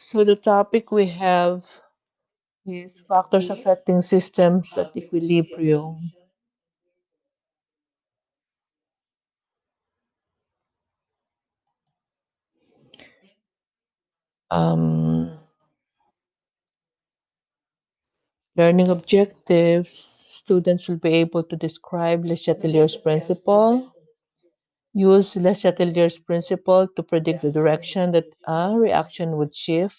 So the topic we have is factors affecting systems at equilibrium. Um, Learning objectives. Students will be able to describe Le Chatelier's principle, use Le Chatelier's principle to predict the direction that a reaction would shift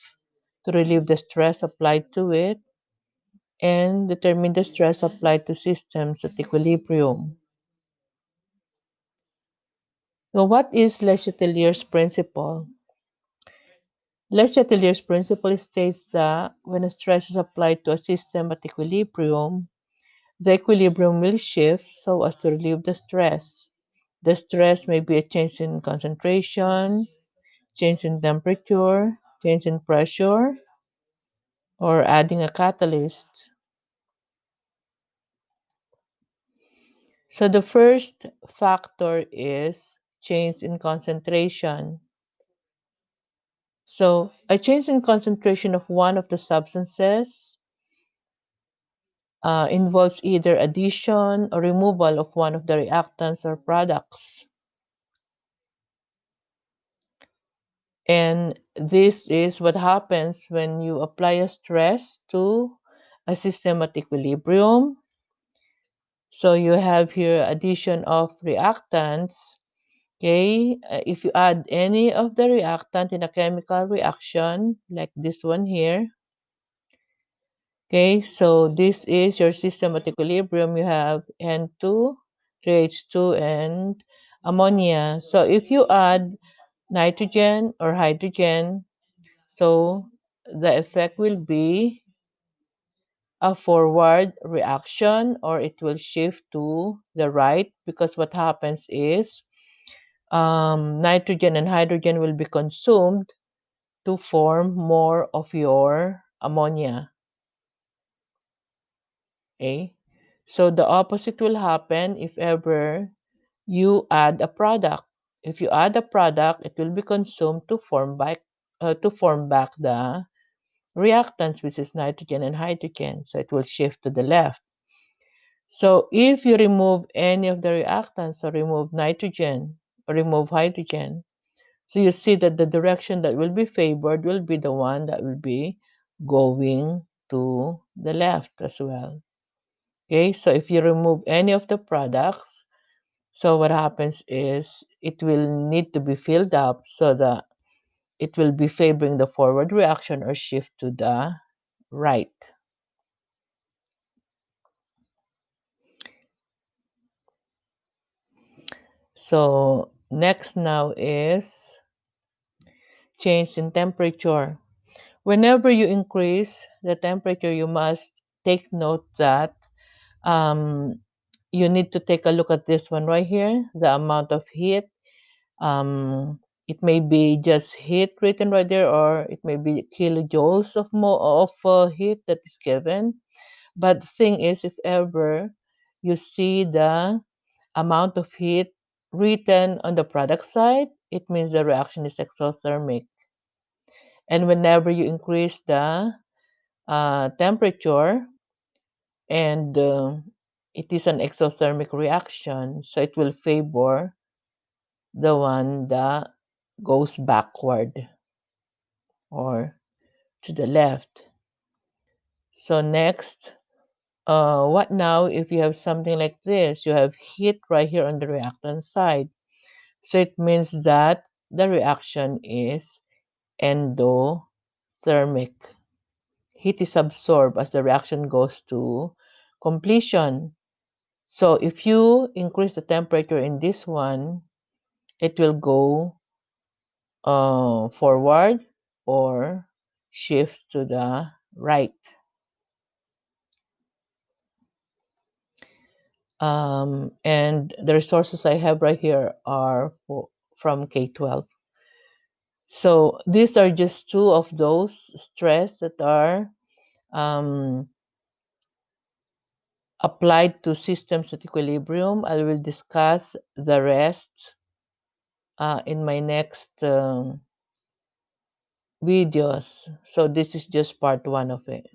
to relieve the stress applied to it, and determine the stress applied to systems at equilibrium. So, what is Le Chatelier's principle? Le Chatelier's principle states that when a stress is applied to a system at equilibrium, the equilibrium will shift so as to relieve the stress. The stress may be a change in concentration, change in temperature, change in pressure, or adding a catalyst. So the first factor is change in concentration. So a change in concentration of one of the substances involves either addition or removal of one of the reactants or products. And this is what happens when you apply a stress to a system at equilibrium. So you have here addition of reactants. Okay, if you add any of the reactant in a chemical reaction, like this one here, okay, so this is your system at equilibrium. You have N2, 3H2, and ammonia. So if you add nitrogen or hydrogen, so the effect will be a forward reaction, or it will shift to the right, because what happens is nitrogen and hydrogen will be consumed to form more of your ammonia. Okay? So the opposite will happen if ever you add a product. If you add a product, it will be consumed to form back the reactants, which is nitrogen and hydrogen. So it will shift to the left. So if you remove any of the reactants, or remove nitrogen or remove hydrogen, so you see that the direction that will be favored will be the one that will be going to the left as well. Okay, so if you remove any of the products, so what happens is it will need to be filled up so that it will be favoring the forward reaction or shift to the right. So next now is change in temperature. Whenever you increase the temperature, you must take note that um, you need to take a look at this one right here, the amount of heat. It may be just heat written right there, or it may be kilojoules of heat that is given. But the thing is, if ever you see the amount of heat written on the product side, it means the reaction is exothermic. And whenever you increase the temperature, and it is an exothermic reaction, so it will favor the one that goes backward or to the left. So next, what now if you have something like this? You have heat right here on the reactant side. So it means that the reaction is endothermic. Heat is absorbed as the reaction goes to completion. So if you increase the temperature in this one, it will go forward or shift to the right. And the resources I have right here are from K-12. So these are just two of those stress that are um, applied to systems at equilibrium. I will discuss the rest in my next videos. So this is just part one of it.